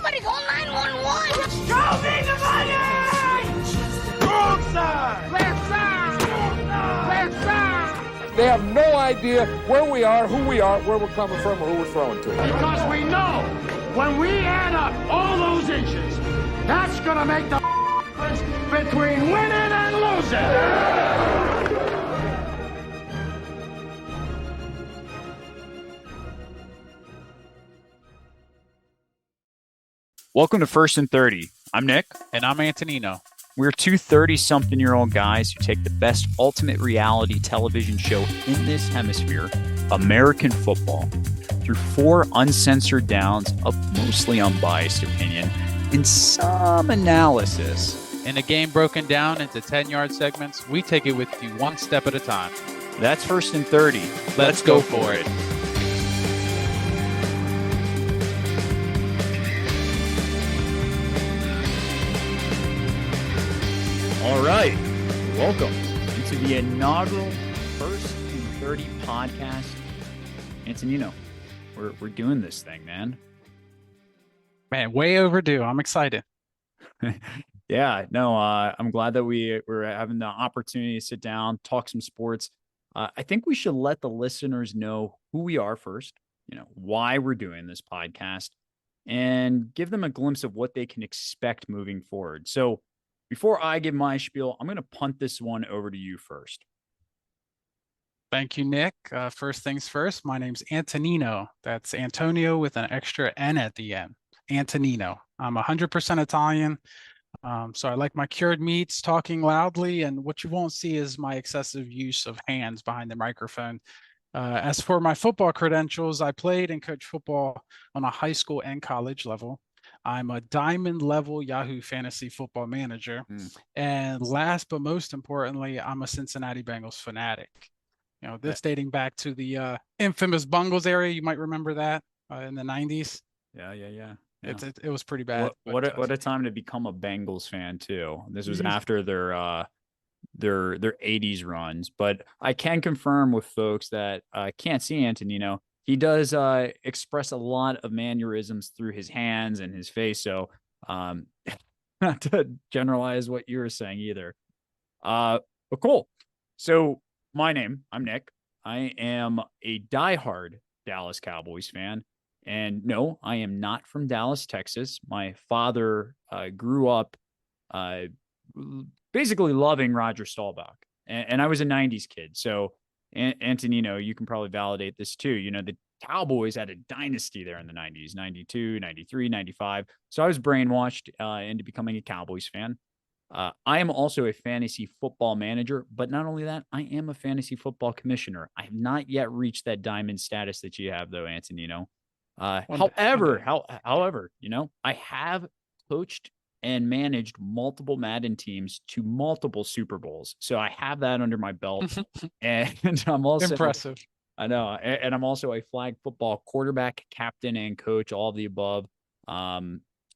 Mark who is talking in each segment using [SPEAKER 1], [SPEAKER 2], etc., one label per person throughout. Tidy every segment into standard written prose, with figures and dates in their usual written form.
[SPEAKER 1] Somebody call 911.
[SPEAKER 2] Show me the money! Wrong side!
[SPEAKER 1] Left side. Left side.
[SPEAKER 3] They have no idea where we are, who we are, where we're coming from, or who we're throwing to.
[SPEAKER 2] Because we know when we add up all those inches, that's going to make the difference between winning and losing.
[SPEAKER 4] Welcome to First and 30. I'm Nick.
[SPEAKER 5] And I'm Antonino.
[SPEAKER 4] We're two 30-something-year-old guys who take the best ultimate reality television show in this hemisphere, American football, through 4 uncensored downs of mostly unbiased opinion and some analysis.
[SPEAKER 5] In a game broken down into 10-yard segments, we take it with you one step at a time.
[SPEAKER 4] That's First and 30.
[SPEAKER 5] Let's go for it.
[SPEAKER 4] All right. Welcome into the inaugural First and 30 podcast. Antonino, we're doing this thing, man.
[SPEAKER 5] Man, way overdue. I'm excited.
[SPEAKER 4] Yeah, no, I'm glad that we're having the opportunity to sit down, talk some sports. I think we should let the listeners know who we are first, why we're doing this podcast, and give them a glimpse of what they can expect moving forward. So before I give my spiel, I'm going to punt this one over to you first.
[SPEAKER 5] Thank you, Nick. First things first, my name's Antonino. That's Antonio with an extra N at the end. Antonino. I'm 100% Italian. So I like my cured meats, talking loudly, and what you won't see is my excessive use of hands behind the microphone. As for my football credentials, I played and coached football on a high school and college level. I'm a diamond level Yahoo fantasy football manager. And last but most importantly, I'm a Cincinnati Bengals fanatic. This dating back to the infamous Bungles area. You might remember that in the 90s.
[SPEAKER 4] Yeah.
[SPEAKER 5] It was pretty bad.
[SPEAKER 4] What a time to become a Bengals fan too. This was after their 80s runs, but I can confirm with folks that can't see Antonino. He does express a lot of mannerisms through his hands and his face. So not to generalize what you were saying either. But cool. So I'm Nick. I am a diehard Dallas Cowboys fan. And no, I am not from Dallas, Texas. My father grew up basically loving Roger Staubach. And I was a 90s kid. So Antonino, you can probably validate this too. The Cowboys had a dynasty there in the 90s, 92, 93, 95. So I was brainwashed into becoming a Cowboys fan. I am also a fantasy football manager, but not only that, I am a fantasy football commissioner. I have not yet reached that diamond status that you have, though, Antonino. However, I have coached and managed multiple Madden teams to multiple Super Bowls. So I have that under my belt. And I'm also
[SPEAKER 5] impressive.
[SPEAKER 4] I know. And I'm also a flag football quarterback, captain, and coach, all of the above.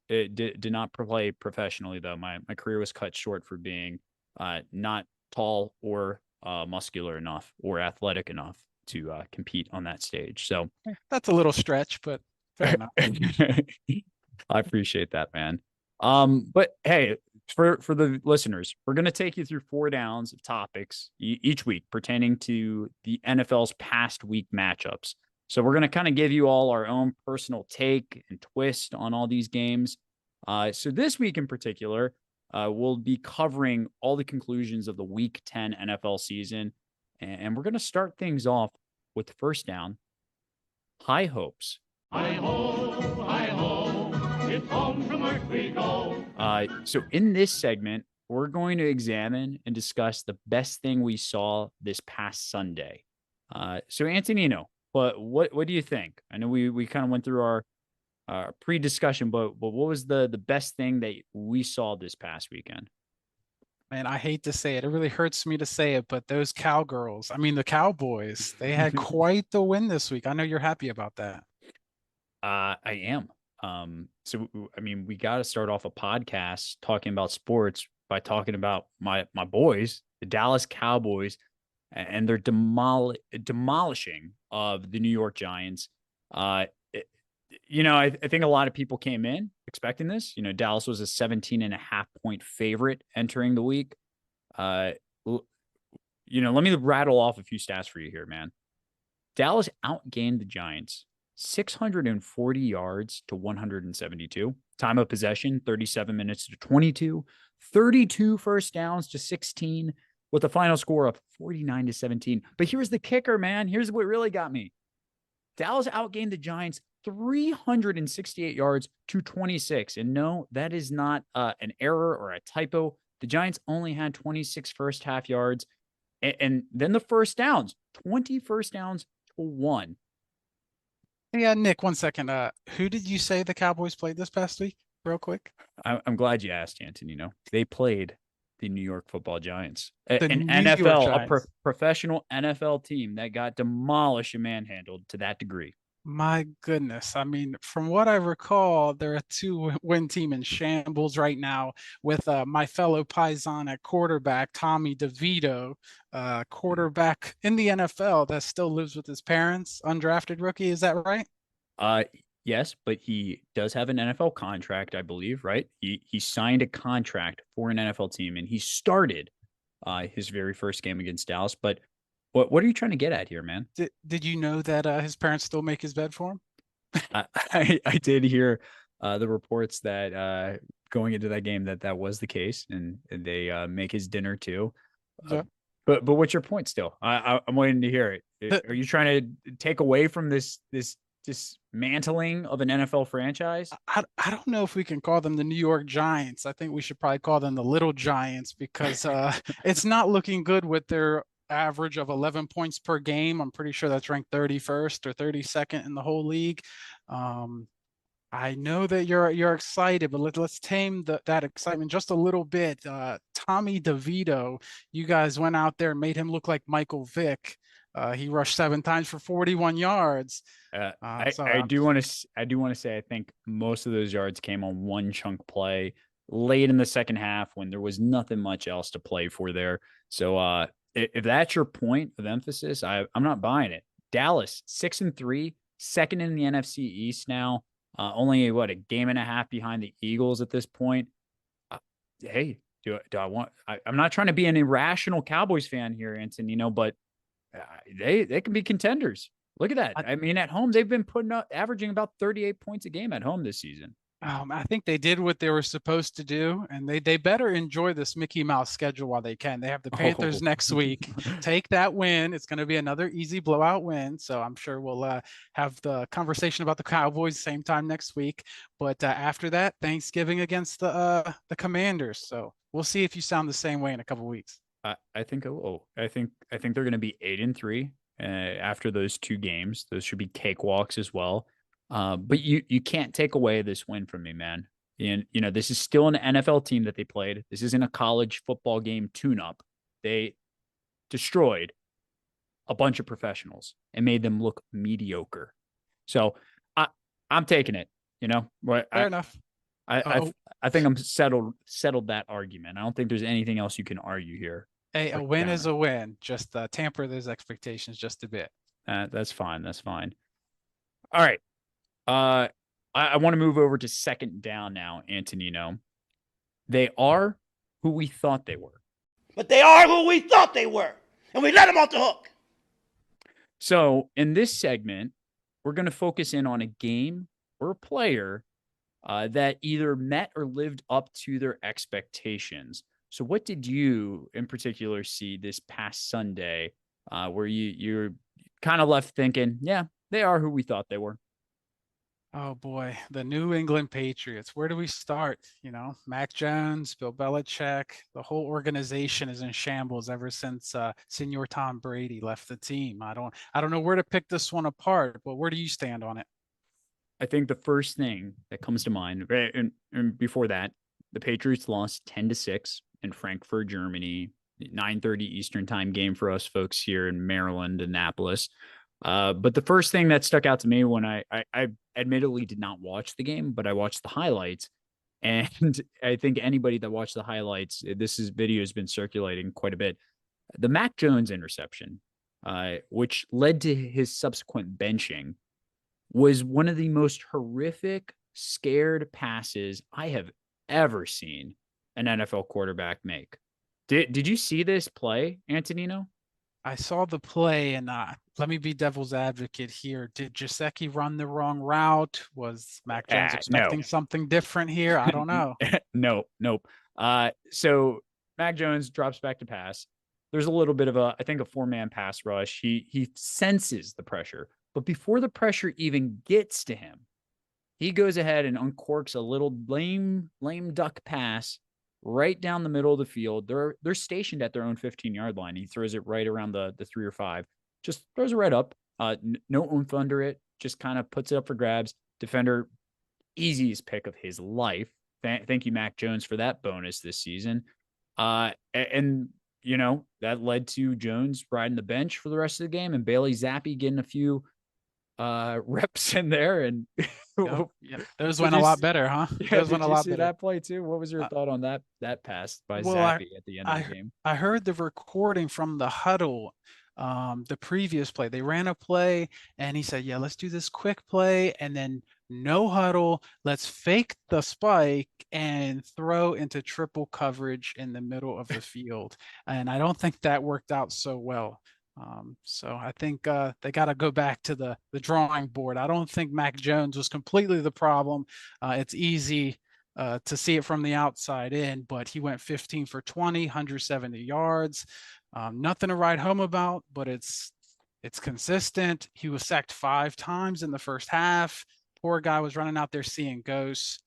[SPEAKER 4] It did not play professionally, though. My career was cut short for being not tall or muscular enough or athletic enough to compete on that stage. So
[SPEAKER 5] that's a little stretch, but fair enough.
[SPEAKER 4] I appreciate that, man. But hey, for the listeners, we're going to take you through 4 downs of topics each week pertaining to the NFL's past week matchups. So we're going to kind of give you all our own personal take and twist on all these games. So this week in particular, we'll be covering all the conclusions of the Week 10 NFL season. And we're going to start things off with the first down. High hopes.
[SPEAKER 6] Hi ho, it's home from work we go.
[SPEAKER 4] So in this segment, we're going to examine and discuss the best thing we saw this past Sunday. So Antonino, but what do you think? I know we kind of went through our pre-discussion, but what was the best thing that we saw this past weekend?
[SPEAKER 5] Man, I hate to say it. It really hurts me to say it, but those the Cowboys, they had quite the win this week. I know you're happy about that.
[SPEAKER 4] I am. We got to start off a podcast talking about sports by talking about my boys, the Dallas Cowboys, and their demolishing of the New York Giants. I think a lot of people came in expecting this. Dallas was a 17.5 point favorite entering the week. Let me rattle off a few stats for you here, man. Dallas outgained the Giants 640 yards to 172. Time of possession, 37 minutes to 22. 32 first downs to 16 with a final score of 49-17. But here's the kicker, man. Here's what really got me. Dallas outgained the Giants 368 yards to 26. And no, that is not an error or a typo. The Giants only had 26 first half yards. And then the first downs, 20 first downs to 1.
[SPEAKER 5] Yeah, Nick, 1 second. Who did you say the Cowboys played this past week? Real quick.
[SPEAKER 4] I'm glad you asked, Antonino. They played the New York Football Giants,
[SPEAKER 5] The
[SPEAKER 4] an
[SPEAKER 5] New York
[SPEAKER 4] NFL,
[SPEAKER 5] Giants.
[SPEAKER 4] professional NFL team that got demolished and manhandled to that degree.
[SPEAKER 5] My goodness. I mean, from what I recall, they're a 2-win team in shambles right now with my fellow Paisan at quarterback, Tommy DeVito, quarterback in the NFL that still lives with his parents, undrafted rookie. Is that right?
[SPEAKER 4] Yes, but he does have an NFL contract, I believe, right? He signed a contract for an NFL team, and he started his very first game against Dallas. But what are you trying to get at here, man?
[SPEAKER 5] Did you know that his parents still make his bed for him?
[SPEAKER 4] I did hear the reports that going into that game that was the case, and they make his dinner too.
[SPEAKER 5] Yeah.
[SPEAKER 4] But what's your point still? I'm waiting to hear it. Are you trying to take away from this dismantling of an NFL franchise?
[SPEAKER 5] I don't know if we can call them the New York Giants. I think we should probably call them the Little Giants because it's not looking good with their average of 11 points per game. I'm pretty sure that's ranked 31st or 32nd in the whole league. I know that you're excited, but let's tame that excitement just a little bit. Tommy DeVito, you guys went out there and made him look like Michael Vick. He rushed 7 times for 41 yards.
[SPEAKER 4] I do want to say I think most of those yards came on one chunk play late in the second half when there was nothing much else to play for there. So if that's your point of emphasis, I'm not buying it. Dallas 6-3, second in the NFC East now. Only a game and a half behind the Eagles at this point. Hey, do I want? I'm not trying to be an irrational Cowboys fan here, Antonino, but they can be contenders. Look at that. I mean, at home they've been averaging about 38 points a game at home this season.
[SPEAKER 5] I think they did what they were supposed to do, and they better enjoy this Mickey Mouse schedule while they can. They have the Panthers next week. Take that win. It's going to be another easy blowout win. So I'm sure we'll have the conversation about the Cowboys same time next week. But after that, Thanksgiving against the Commanders. So we'll see if you sound the same way in a couple of weeks.
[SPEAKER 4] I think I think they're going to be 8-3 after those 2 games. Those should be cakewalks as well. But you can't take away this win from me, man. And, this is still an NFL team that they played. This isn't a college football game tune-up. They destroyed a bunch of professionals and made them look mediocre. So I'm taking it,
[SPEAKER 5] Fair enough.
[SPEAKER 4] I think I'm settled that argument. I don't think there's anything else you can argue here.
[SPEAKER 5] Hey, a win is a win. Just tamper those expectations just a bit.
[SPEAKER 4] That's fine. That's fine. All right. I want to move over to second down now, Antonino. They are who we thought they were.
[SPEAKER 7] But they are who we thought they were, and we let them off the hook.
[SPEAKER 4] So in this segment, we're going to focus in on a game or a player that either met or lived up to their expectations. So what did you in particular see this past Sunday where you're kind of left thinking, yeah, they are who we thought they were?
[SPEAKER 5] Oh boy, the New England Patriots. Where do we start? Mac Jones, Bill Belichick, the whole organization is in shambles ever since Senior Tom Brady left the team. I don't know where to pick this one apart, but where do you stand on it?
[SPEAKER 4] I think the first thing that comes to mind, and before that, the Patriots lost 10-6 in Frankfurt, Germany, 9:30 Eastern time game for us folks here in Maryland, Annapolis. But the first thing that stuck out to me when I admittedly did not watch the game, but I watched the highlights. And I think anybody that watched the highlights, video has been circulating quite a bit. The Mac Jones interception, which led to his subsequent benching. was one of the most horrific, scared passes I have ever seen an NFL quarterback make. Did you see this play, Antonino?
[SPEAKER 5] I saw the play, and let me be devil's advocate here. Did Gesicki run the wrong route? Was Mac Jones
[SPEAKER 4] No.
[SPEAKER 5] expecting something different here? I don't know.
[SPEAKER 4] Nope. So Mac Jones drops back to pass. There's a little bit of I think a 4-man pass rush. He senses the pressure, but before the pressure even gets to him, he goes ahead and uncorks a little lame duck pass right down the middle of the field. They're stationed at their own 15-yard line. He throws it right around the 3 or 5. Just throws it right up. No oomph under it. Just kind of puts it up for grabs. Defender, easiest pick of his life. Thank you, Mac Jones, for that bonus this season. And you know, that led to Jones riding the bench for the rest of the game and Bailey Zappi getting a few reps in there. And
[SPEAKER 5] Yep. Those went a lot better, huh?
[SPEAKER 4] Yeah,
[SPEAKER 5] those went a lot better.
[SPEAKER 4] That play too? What was your thought on that pass by
[SPEAKER 5] well,
[SPEAKER 4] Zappi at the end of the game?
[SPEAKER 5] I heard the recording from the huddle, the previous play. They ran a play and he said, yeah, let's do this quick play and then no huddle. Let's fake the spike and throw into triple coverage in the middle of the field. And I don't think that worked out so well. So I think they got to go back to the drawing board. I don't think Mac Jones was completely the problem. It's easy to see it from the outside in, but he went 15 for 20, 170 yards. Nothing to write home about, but it's consistent. He was sacked 5 times in the first half. Poor guy was running out there seeing ghosts.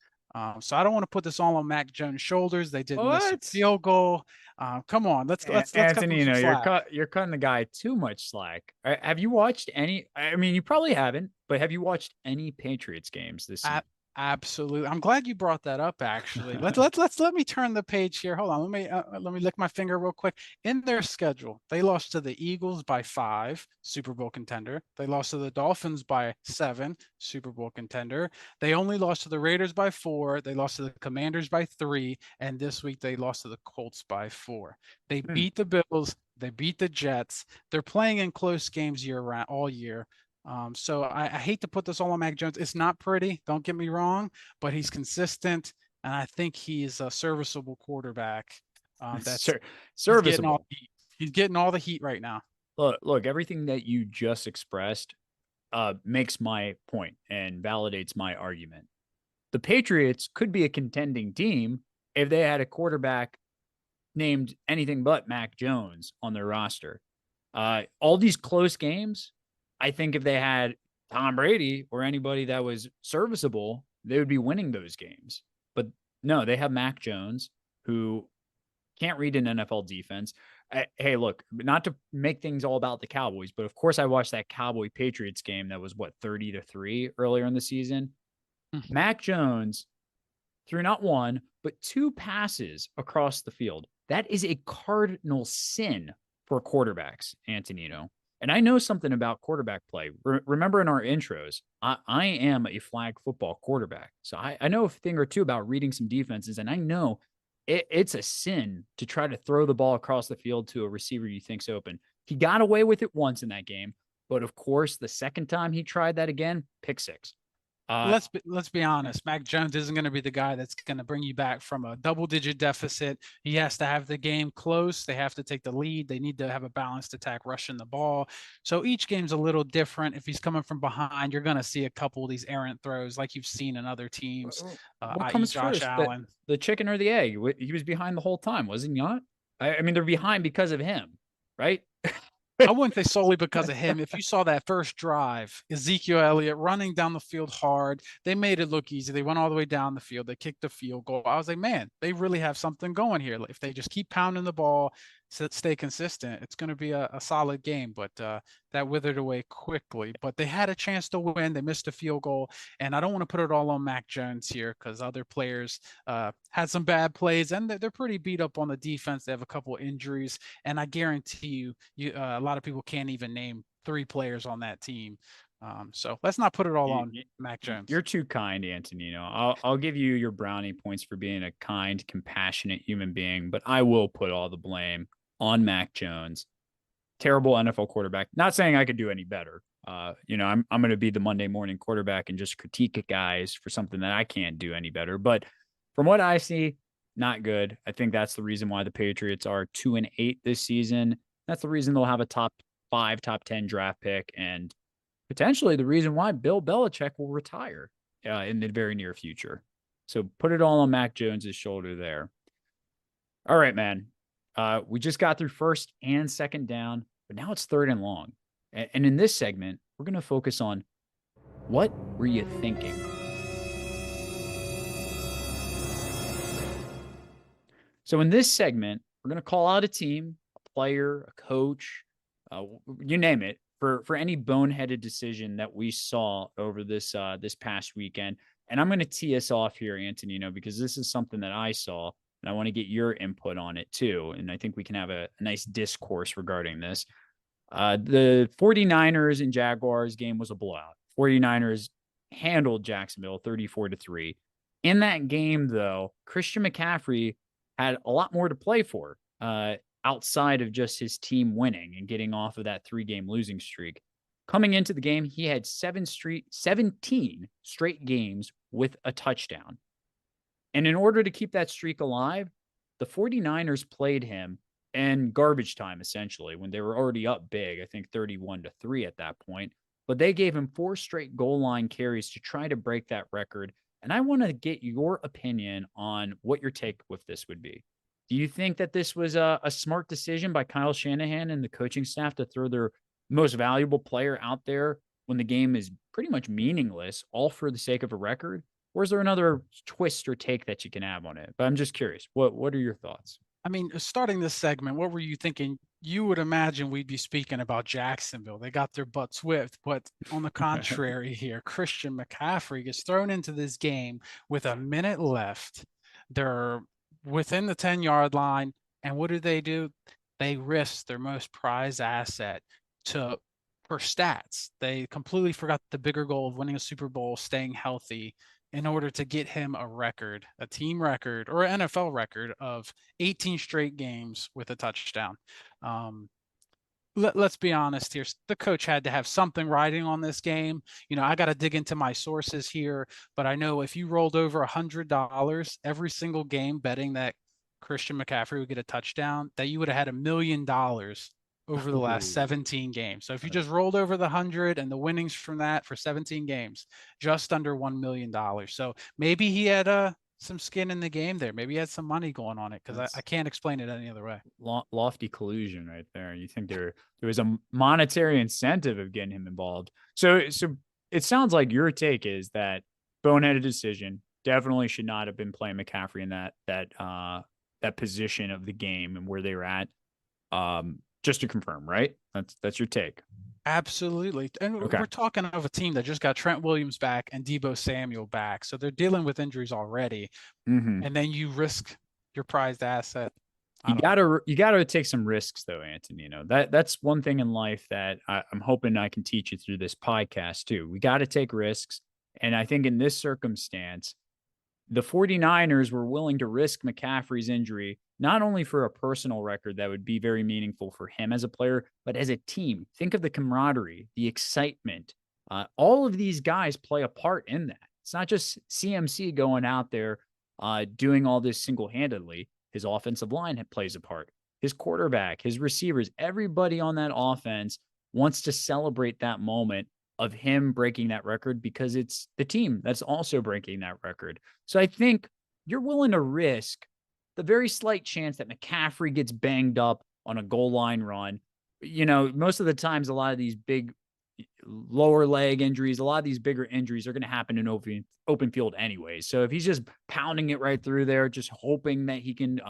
[SPEAKER 5] So I don't want to put this all on Mac Jones' shoulders. They didn't miss a field goal. Come on, let's
[SPEAKER 4] Antonino, you're cutting the guy too much slack. Have you watched any? I mean, you probably haven't, but have you watched any Patriots games this season?
[SPEAKER 5] Absolutely. I'm glad you brought that up. Actually, let me turn the page here. Hold on. Let me lick my finger real quick. In their schedule, they lost to the Eagles by 5, Super Bowl contender. They lost to the Dolphins by 7, Super Bowl contender. They only lost to the Raiders by 4. They lost to the Commanders by 3, and this week they lost to the Colts by 4. They beat the Bills. They beat the Jets. They're playing in close games year-round, all year. So I hate to put this all on Mac Jones. It's not pretty, don't get me wrong, but he's consistent, and I think he's a serviceable quarterback. That's
[SPEAKER 4] serviceable.
[SPEAKER 5] He's getting all the heat right now.
[SPEAKER 4] Look, everything that you just expressed makes my point and validates my argument. The Patriots could be a contending team if they had a quarterback named anything but Mac Jones on their roster. All these close games, I think if they had Tom Brady or anybody that was serviceable, they would be winning those games. But no, they have Mac Jones, who can't read an NFL defense. Hey, look, not to make things all about the Cowboys, but of course I watched that Cowboy Patriots game that was 30-3 earlier in the season. Mac Jones threw not 1, but 2 passes across the field. That is a cardinal sin for quarterbacks, Antonino. And I know something about quarterback play. Remember in our intros, I am a flag football quarterback. So I know a thing or two about reading some defenses, and I know it's a sin to try to throw the ball across the field to a receiver you think's open. He got away with it once in that game, but of course, the second time he tried that again, pick 6.
[SPEAKER 5] Let's be honest. Mac Jones isn't going to be the guy that's going to bring you back from a double-digit deficit. He has to have the game close. They have to take the lead. They need to have a balanced attack rushing the ball. So each game's a little different. If he's coming from behind, you're going to see a couple of these errant throws like you've seen in other teams.
[SPEAKER 4] What comes
[SPEAKER 5] Josh
[SPEAKER 4] first,
[SPEAKER 5] Allen.
[SPEAKER 4] the chicken or the egg? He was behind the whole time, wasn't he not? I mean, they're behind because of him, right?
[SPEAKER 5] I wouldn't say solely because of him. If you saw that first drive, Ezekiel Elliott running down the field hard, they made it look easy. They went all the way down the field. They kicked the field goal. I was like, man, they really have something going here. If they just keep pounding the ball, stay consistent, it's going to be a solid game. But that withered away quickly. But they had a chance to win. They missed a field goal. And I don't want to put it all on Mac Jones here because other players had some bad plays, and they're pretty beat up on the defense. They have a couple of injuries. And I guarantee you a lot of people can't even name 3 players on that team. So let's not put it all on Mac Jones.
[SPEAKER 4] You're too kind, Antonino. I'll give you your brownie points for being a kind, compassionate human being, but I will put all the blame on Mac Jones. Terrible NFL quarterback. Not saying I could do any better. I'm going to be the Monday morning quarterback and just critique guys for something that I can't do any better. But from what I see, not good. I think that's the reason why the Patriots are 2-8 this season. That's the reason they'll have a top 5, top 10 draft pick, and potentially the reason why Bill Belichick will retire in the very near future. So put it all on Mac Jones's shoulder there. All right, man. We just got through first and second down, but now it's third and long. And in this segment, we're going to focus on what were you thinking? So in this segment, we're going to call out a team, a player, a coach, you name it, for any boneheaded decision that we saw over this past weekend. And I'm going to tee us off here, Antonino, because this is something that I saw, and I want to get your input on it too. And I think we can have a nice discourse regarding this. The 49ers and Jaguars game was a blowout. 49ers handled Jacksonville 34-3. In that game, though, Christian McCaffrey had a lot more to play for outside of just his team winning and getting off of that 3-game losing streak. Coming into the game, he had 17 straight games with a touchdown. And in order to keep that streak alive, the 49ers played him in garbage time, essentially, when they were already up big, I think 31-3 at that point. But they gave him 4 straight goal line carries to try to break that record. And I want to get your opinion on what your take with this would be. Do you think that this was a smart decision by Kyle Shanahan and the coaching staff to throw their most valuable player out there when the game is pretty much meaningless, all for the sake of a record? Or is there another twist or take that you can have on it? But I'm just curious. What are your thoughts?
[SPEAKER 5] I mean, starting this segment, what were you thinking? You would imagine we'd be speaking about Jacksonville. They got their butts whipped. But on the contrary here, Christian McCaffrey gets thrown into this game with a minute left. They're within the 10-yard line. And what do? They risk their most prized asset for stats. They completely forgot the bigger goal of winning a Super Bowl, staying healthy, in order to get him a record, a team record or an NFL record of 18 straight games with a touchdown. Let's be honest here. The coach had to have something riding on this game. I got to dig into my sources here, but I know if you rolled over $100 every single game betting that Christian McCaffrey would get a touchdown, that you would have had $1 million over the last 17 games. So if you just rolled over the 100 and the winnings from that for 17 games, just under $1 million. So maybe he had some skin in the game there. Maybe he had some money going on it, because I can't explain it any other way.
[SPEAKER 4] Lofty collusion right there. You think there was a monetary incentive of getting him involved. So it sounds like your take is that boneheaded decision, definitely should not have been playing McCaffrey in that position of the game and where they were at. Just to confirm, right? That's your take.
[SPEAKER 5] Absolutely. And
[SPEAKER 4] Okay.
[SPEAKER 5] We're talking of a team that just got Trent Williams back and Deebo Samuel back. So they're dealing with injuries already.
[SPEAKER 4] Mm-hmm.
[SPEAKER 5] And then you risk your prized asset.
[SPEAKER 4] You gotta take some risks though, Antonino. That's one thing in life that I'm hoping I can teach you through this podcast too. We got to take risks. And I think in this circumstance, the 49ers were willing to risk McCaffrey's injury, not only for a personal record that would be very meaningful for him as a player, but as a team. Think of the camaraderie, the excitement. All of these guys play a part in that. It's not just CMC going out there doing all this single-handedly. His offensive line plays a part. His quarterback, his receivers, everybody on that offense wants to celebrate that moment of him breaking that record, because it's the team that's also breaking that record. So I think you're willing to risk the very slight chance that McCaffrey gets banged up on a goal line run. Most of the times, a lot of these big lower leg injuries, a lot of these bigger injuries are going to happen in open field anyway. So if he's just pounding it right through there, just hoping that he can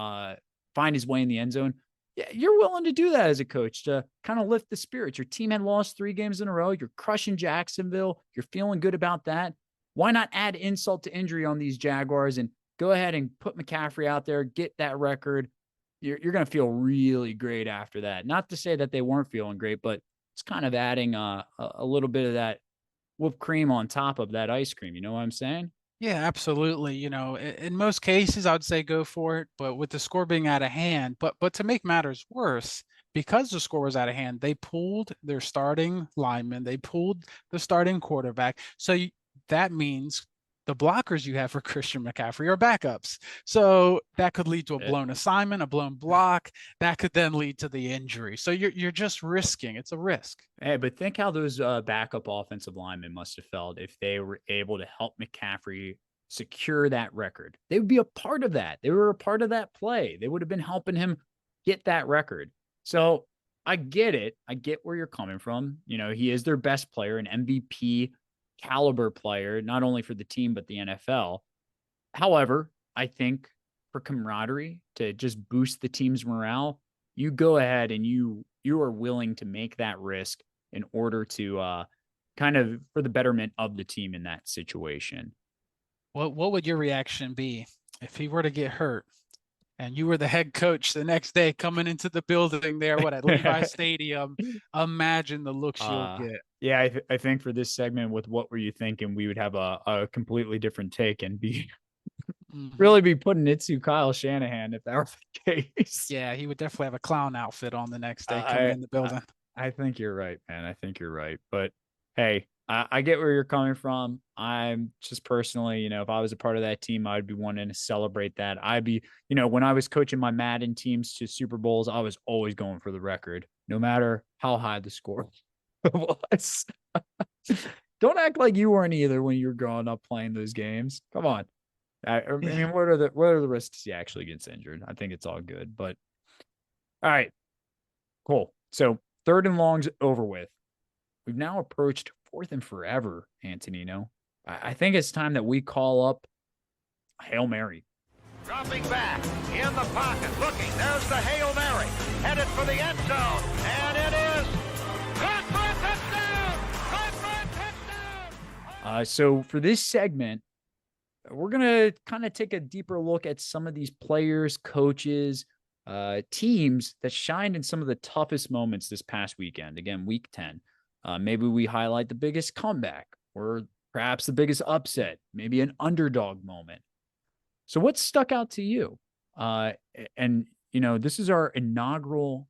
[SPEAKER 4] find his way in the end zone, yeah, you're willing to do that as a coach to kind of lift the spirits. Your team had lost 3 games in a row. You're crushing Jacksonville. You're feeling good about that. Why not add insult to injury on these Jaguars and go ahead and put McCaffrey out there, get that record? You're going to feel really great after that. Not to say that they weren't feeling great, but it's kind of adding a little bit of that whipped cream on top of that ice cream. You know what I'm saying?
[SPEAKER 5] Yeah, absolutely. In most cases, I would say go for it, but with the score being out of hand. But to make matters worse, because the score was out of hand, they pulled their starting lineman, they pulled the starting quarterback. So that means the blockers you have for Christian McCaffrey are backups. So that could lead to a blown assignment, a blown block. That could then lead to the injury. So you're just risking. It's a risk.
[SPEAKER 4] Hey, but think how those backup offensive linemen must have felt if they were able to help McCaffrey secure that record. They would be a part of that. They were a part of that play. They would have been helping him get that record. So I get it. I get where you're coming from. You know, he is their best player, an MVP caliber player, not only for the team, but the NFL. However, I think for camaraderie, to just boost the team's morale, you go ahead and you are willing to make that risk in order to kind of for the betterment of the team in that situation.
[SPEAKER 5] What would your reaction be if he were to get hurt and you were the head coach the next day coming into the building there, at Levi Stadium? Imagine the looks you'll get.
[SPEAKER 4] Yeah, I think for this segment with What Were You Thinking, we would have a completely different take and be really be putting it to Kyle Shanahan if that were the case.
[SPEAKER 5] Yeah, he would definitely have a clown outfit on the next day coming in the building.
[SPEAKER 4] I think you're right, man. I think you're right. But hey, I get where you're coming from. I'm just personally, you know, if I was a part of that team, I'd be wanting to celebrate that. I'd be, you know, when I was coaching my Madden teams to Super Bowls, I was always going for the record, no matter how high the score was. Don't act like you weren't either when you were growing up playing those games. Come on. I mean, what are the risks he actually gets injured? I think it's all good. But all right, cool. So 3rd and long's over with. We've now approached 4th and forever, Antonino. I think it's time that we call up Hail Mary.
[SPEAKER 8] Dropping back in the pocket, looking. There's the Hail Mary, headed for the end zone, and it is caught for a touchdown! Caught for a touchdown!
[SPEAKER 4] So for this segment, we're gonna kind of take a deeper look at some of these players, coaches, teams that shined in some of the toughest moments this past weekend. Again, Week 10. Maybe we highlight the biggest comeback or perhaps the biggest upset, maybe an underdog moment. So what stuck out to you? And, you know, this is our inaugural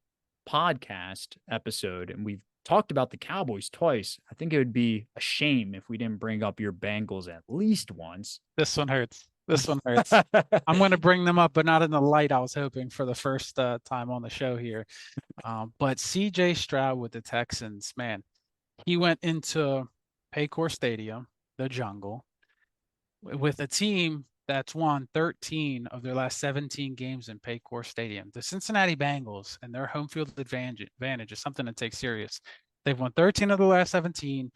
[SPEAKER 4] podcast episode, and we've talked about the Cowboys twice. I think it would be a shame if we didn't bring up your Bengals at least once.
[SPEAKER 5] This one hurts. This one hurts. I'm going to bring them up, but not in the light I was hoping for the first time on the show here. But CJ Stroud with the Texans, man, he went into Paycor Stadium, the jungle, with a team that's won 13 of their last 17 games in Paycor Stadium. The Cincinnati Bengals and their home field advantage is something to take serious. They've won 13 of the last 17.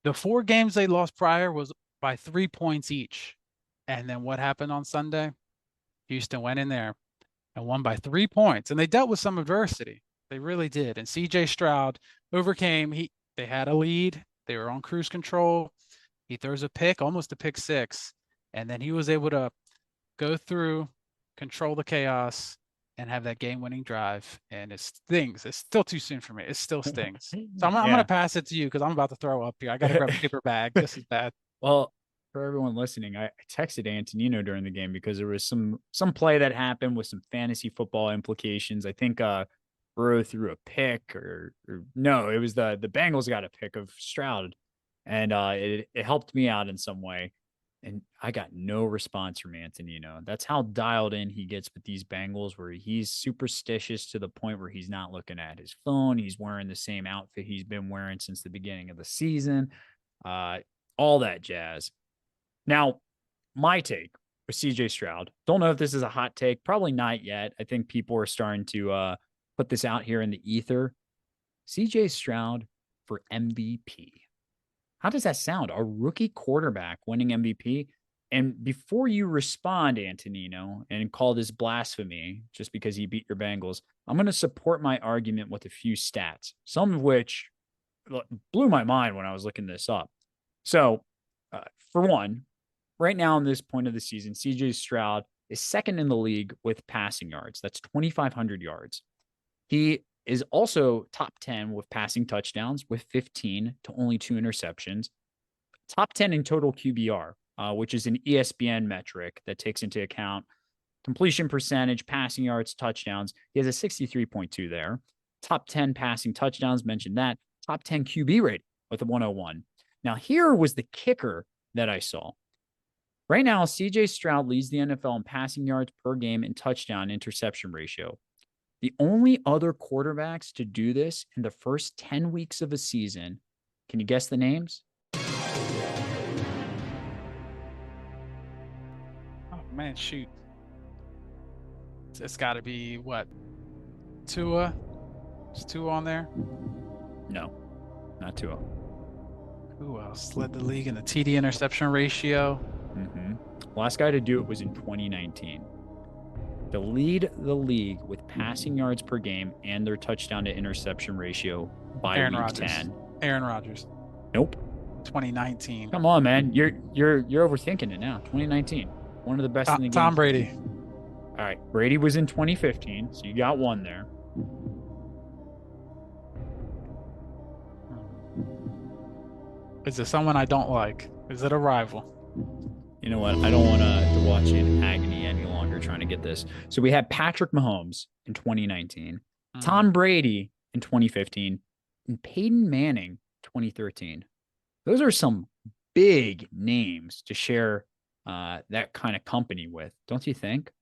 [SPEAKER 5] The 4 games they lost prior was by 3 points each. And then what happened on Sunday? Houston went in there and won by 3 points. And they dealt with some adversity. They really did. And CJ Stroud overcame. They had a lead. They were on cruise control. He throws a pick, almost a pick 6. And then he was able to go through, control the chaos, and have that game-winning drive. And it stings. It's still too soon for me. It still stings. So I'm going to pass it to you because I'm about to throw up here. I got to grab a paper bag. This is bad.
[SPEAKER 4] Well, for everyone listening, I texted Antonino during the game because there was some play that happened with some fantasy football implications. I think Burrow threw a pick or no, it was the Bengals got a pick of Stroud, and it helped me out in some way. And I got no response from Antonino. That's how dialed in he gets with these Bengals, where he's superstitious to the point where he's not looking at his phone. He's wearing the same outfit he's been wearing since the beginning of the season. All that jazz. Now, my take with CJ Stroud. Don't know if this is a hot take. Probably not yet. I think people are starting to put this out here in the ether. CJ Stroud for MVP. How does that sound? A rookie quarterback winning MVP? And before you respond, Antonino, and call this blasphemy just because he beat your Bengals, I'm going to support my argument with a few stats, some of which blew my mind when I was looking this up. So, for one, right now in this point of the season, CJ Stroud is second in the league with passing yards. That's 2,500 yards. He is also top 10 with passing touchdowns with 15 to only 2 interceptions. Top 10 in total QBR, which is an ESPN metric that takes into account completion percentage, passing yards, touchdowns. He has a 63.2 there. top 10 passing touchdowns, mentioned that. Top 10 QB rating with a 101. Now, here was the kicker that I saw. Right now, CJ Stroud leads the NFL in passing yards per game and touchdown interception ratio. The only other quarterbacks to do this in the first 10 weeks of a season, can you guess the names?
[SPEAKER 5] Oh, man, shoot. It's got to be, what, Tua? Is Tua on there?
[SPEAKER 4] No, not Tua.
[SPEAKER 5] Who else led the league in the TD interception ratio?
[SPEAKER 4] Last guy to do it was in 2019. To lead the league with passing yards per game and their touchdown to interception ratio by
[SPEAKER 5] Aaron
[SPEAKER 4] week
[SPEAKER 5] Rodgers.
[SPEAKER 4] 10.
[SPEAKER 5] Aaron Rodgers.
[SPEAKER 4] Nope.
[SPEAKER 5] 2019.
[SPEAKER 4] Come on, man. You're overthinking it now. 2019. One of the best in the game.
[SPEAKER 5] Tom Brady.
[SPEAKER 4] All right. Brady was in 2015, so you got one there.
[SPEAKER 5] Is it someone I don't like? Is it a rival?
[SPEAKER 4] You know what? I don't want to watch you in agony any longer trying to get this. So we had Patrick Mahomes in 2019, Tom Brady in 2015, and Peyton Manning 2013. Those are some big names to share that kind of company with, don't you think?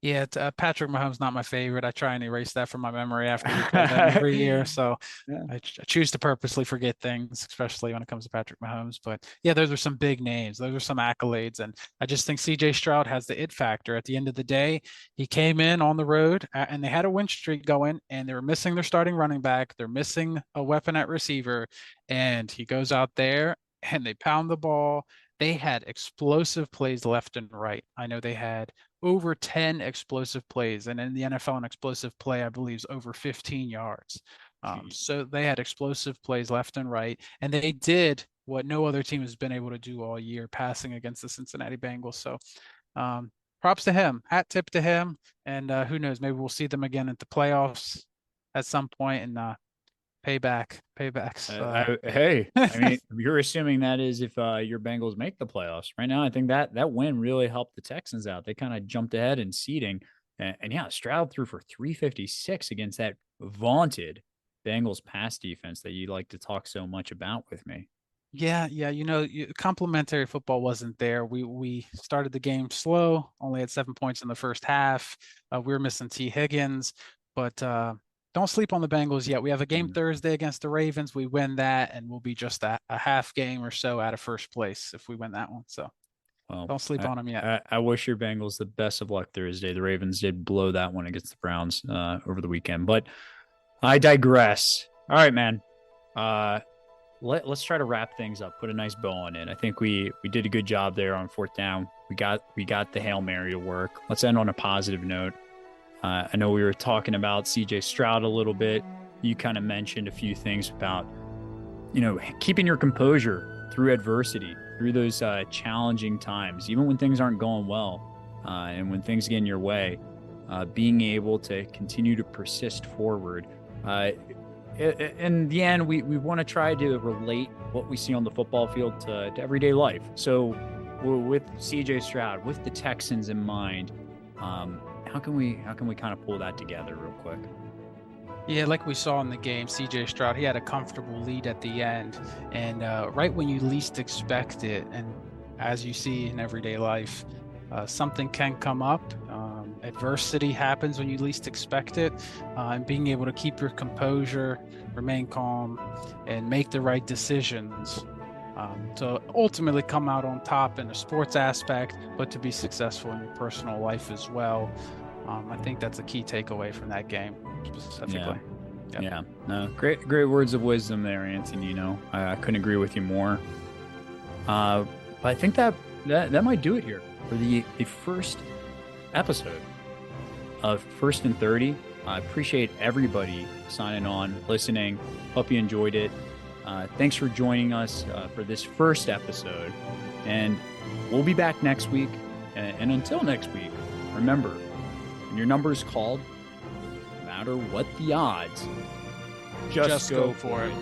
[SPEAKER 5] Yeah, Patrick Mahomes not my favorite. I try and erase that from my memory after we play that every year. So
[SPEAKER 4] Yeah.
[SPEAKER 5] I choose to purposely forget things, especially when it comes to Patrick Mahomes. But yeah, those are some big names. Those are some accolades. And I just think CJ Stroud has the it factor. At the end of the day, he came in on the road and they had a win streak going and they were missing their starting running back. They're missing a weapon at receiver. And he goes out there and they pound the ball. They had explosive plays left and right. I know they had over 10 explosive plays. And in the NFL, an explosive play, I believe, is over 15 yards. So they had explosive plays left and right. And they did what no other team has been able to do all year, passing against the Cincinnati Bengals. So props to him. Hat tip to him. And who knows, maybe we'll see them again at the playoffs at some point and paybacks.
[SPEAKER 4] Hey, I mean, you're assuming that is if your Bengals make the playoffs. Right now, I think that win really helped the Texans out. They kind of jumped ahead in seeding. And yeah, Stroud threw for 356 against that vaunted Bengals pass defense that you like to talk so much about with me.
[SPEAKER 5] Yeah. You know, complimentary football wasn't there. We started the game slow, only had 7 points in the first half. We were missing T. Higgins, but don't sleep on the Bengals yet. We have a game Thursday against the Ravens. We win that, and we'll be just a half game or so out of first place if we win that one. So don't sleep on them yet.
[SPEAKER 4] I wish your Bengals the best of luck Thursday. The Ravens did blow that one against the Browns over the weekend, but I digress. All right, man. Let's try to wrap things up. Put a nice bow on it. I think we did a good job there on fourth down. We got the Hail Mary to work. Let's end on a positive note. I know we were talking about CJ Stroud a little bit. You kind of mentioned a few things about, keeping your composure through adversity, through those challenging times, even when things aren't going well, and when things get in your way, being able to continue to persist forward. In the end, we want to try to relate what we see on the football field to everyday life. So with CJ Stroud, with the Texans in mind, how can we kind of pull that together real quick?
[SPEAKER 5] Yeah, like we saw in the game, CJ Stroud, he had a comfortable lead at the end. And right when you least expect it, and as you see in everyday life, something can come up. Adversity happens when you least expect it. And being able to keep your composure, remain calm, and make the right decisions to ultimately come out on top in a sports aspect, but to be successful in your personal life as well. I think that's a key takeaway from that game specifically.
[SPEAKER 4] Yeah. No, great words of wisdom there, Anthony. I couldn't agree with you more. But I think that might do it here for the first episode of First and 30. I appreciate everybody signing on, listening. Hope you enjoyed it. Thanks for joining us for this first episode. And we'll be back next week. And until next week, remember, when your number is called, no matter what the odds, just go for it.